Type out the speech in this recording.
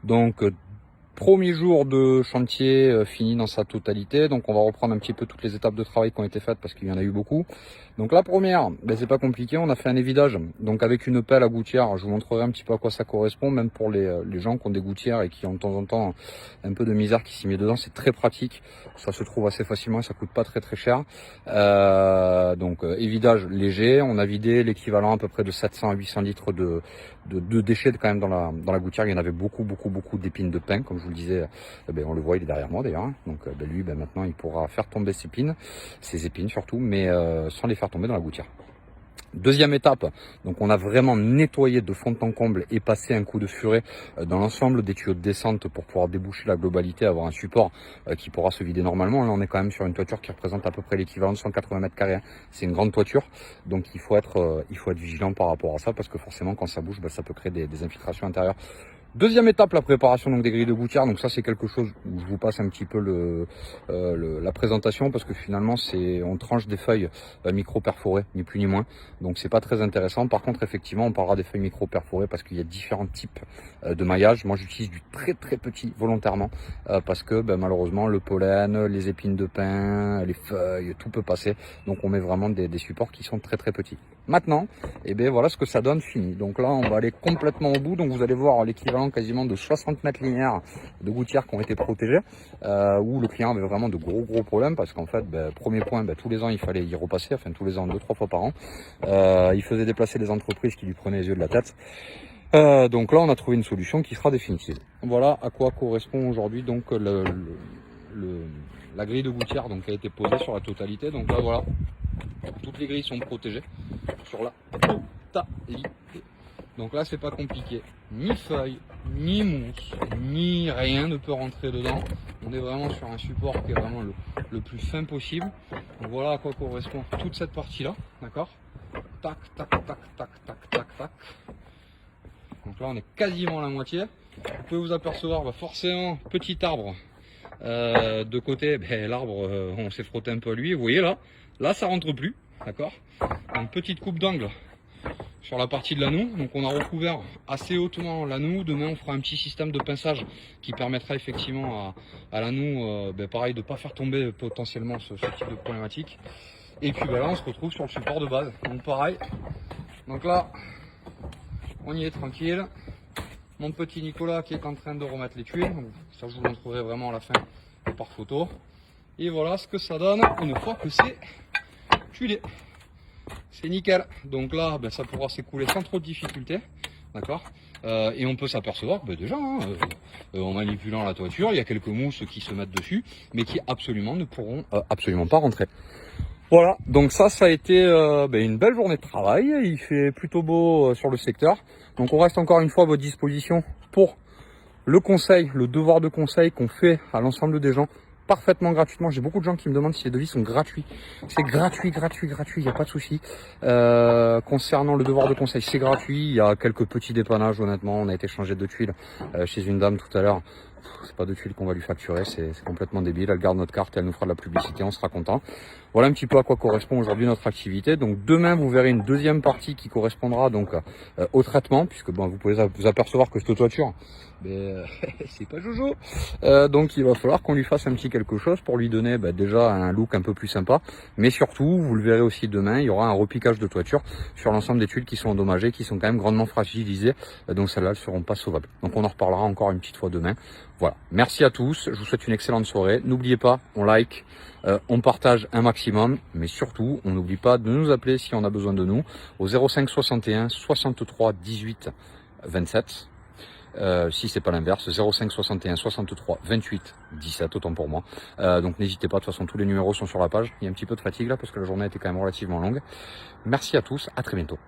Donc premier jour de chantier fini dans sa totalité, donc on va reprendre un petit peu toutes les étapes de travail qui ont été faites parce qu'il y en a eu beaucoup. Donc la première, c'est pas compliqué, on a fait un évidage, donc avec une pelle à gouttière. Je vous montrerai un petit peu à quoi ça correspond, même pour les gens qui ont des gouttières et qui ont de temps en temps un peu de misère qui s'y met dedans. C'est très pratique, ça se trouve assez facilement et ça coûte pas très cher. Donc évidage léger, on a vidé l'équivalent à peu près de 700 à 800 litres de déchets quand même dans la gouttière. Il y en avait beaucoup d'épines de pin, comme je vous le disais. On le voit, il est derrière moi d'ailleurs, hein. Donc lui maintenant il pourra faire tomber ses épines surtout, mais sans les faire tomber dans la gouttière. Deuxième étape, donc on a vraiment nettoyé de fond en comble et passé un coup de furet dans l'ensemble des tuyaux de descente pour pouvoir déboucher la globalité, avoir un support qui pourra se vider normalement. Là on est quand même sur une toiture qui représente à peu près l'équivalent de 180 mètres carrés. C'est une grande toiture, donc il faut être vigilant par rapport à ça, parce que forcément quand ça bouge, ça peut créer des infiltrations intérieures. Deuxième étape, la préparation donc des grilles de gouttière. Donc ça c'est quelque chose où je vous passe un petit peu la présentation, parce que finalement on tranche des feuilles micro perforées, ni plus ni moins. Donc c'est pas très intéressant. Par contre effectivement on parlera des feuilles micro perforées parce qu'il y a différents types de maillage. Moi j'utilise du très petit volontairement parce que malheureusement le pollen, les épines de pin, les feuilles, tout peut passer. Donc on met vraiment des supports qui sont très petits. Maintenant, voilà ce que ça donne fini. Donc là on va aller complètement au bout. Donc vous allez voir l'équivalent quasiment de 60 mètres linéaires de gouttières qui ont été protégées, où le client avait vraiment de gros problèmes, parce qu'en fait, premier point, tous les ans il fallait y repasser, enfin tous les ans, 2-3 fois par an. Il faisait déplacer les entreprises qui lui prenaient les yeux de la tête. Donc là on a trouvé une solution qui sera définitive. Voilà à quoi correspond aujourd'hui donc la grille de gouttière donc, qui a été posée sur la totalité. Donc là voilà, toutes les grilles sont protégées sur la totalité. Donc là c'est pas compliqué, ni feuilles, ni mousse, ni rien ne peut rentrer dedans. On est vraiment sur un support qui est vraiment le plus fin possible. Donc voilà à quoi correspond toute cette partie là, d'accord. Tac. Donc là on est quasiment à la moitié. Vous pouvez vous apercevoir forcément petit arbre de côté, l'arbre on s'est frotté un peu à lui, vous voyez là ça rentre plus, d'accord. Une petite coupe d'angle sur la partie de l'anoue, donc on a recouvert assez hautement l'anoue. Demain on fera un petit système de pinçage qui permettra effectivement à l'anoue pareil de ne pas faire tomber potentiellement ce type de problématique. Et puis là on se retrouve sur le support de base, donc pareil. Donc là on y est tranquille. Mon petit Nicolas qui est en train de remettre les tuiles, donc ça je vous montrerai vraiment à la fin par photo. Et voilà ce que ça donne une fois que c'est tuilé. C'est nickel. Donc là ça pourra s'écouler sans trop de difficultés, d'accord. Et on peut s'apercevoir que déjà en manipulant la toiture il y a quelques mousses qui se mettent dessus, mais qui absolument ne pourront absolument pas rentrer. Voilà, donc ça a été une belle journée de travail. Il fait plutôt beau sur le secteur, donc on reste encore une fois à votre disposition pour le conseil, le devoir de conseil qu'on fait à l'ensemble des gens parfaitement gratuitement. J'ai beaucoup de gens qui me demandent si les devis sont gratuits. C'est gratuit, il n'y a pas de souci. Concernant le devoir de conseil, c'est gratuit. Il y a quelques petits dépannages, honnêtement. On a été changé de tuiles chez une dame tout à l'heure. C'est pas de tuiles qu'on va lui facturer, c'est complètement débile. Elle garde notre carte et elle nous fera de la publicité, on sera content. Voilà un petit peu à quoi correspond aujourd'hui notre activité. Donc demain vous verrez une deuxième partie qui correspondra donc au traitement, puisque vous pouvez vous apercevoir que cette toiture c'est pas jojo. Donc il va falloir qu'on lui fasse un petit quelque chose pour lui donner déjà un look un peu plus sympa, mais surtout vous le verrez aussi demain, il y aura un repiquage de toiture sur l'ensemble des tuiles qui sont endommagées, qui sont quand même grandement fragilisées, donc celles-là ne seront pas sauvables. Donc on en reparlera encore une petite fois demain. Voilà, merci à tous, je vous souhaite une excellente soirée. N'oubliez pas, on like, on partage un maximum, mais surtout on n'oublie pas de nous appeler si on a besoin de nous au 05 61 63 18 27. Si c'est pas l'inverse, 05 61 63 28 17, autant pour moi. Donc n'hésitez pas, de toute façon tous les numéros sont sur la page. Il y a un petit peu de fatigue là parce que la journée était quand même relativement longue. Merci à tous, à très bientôt.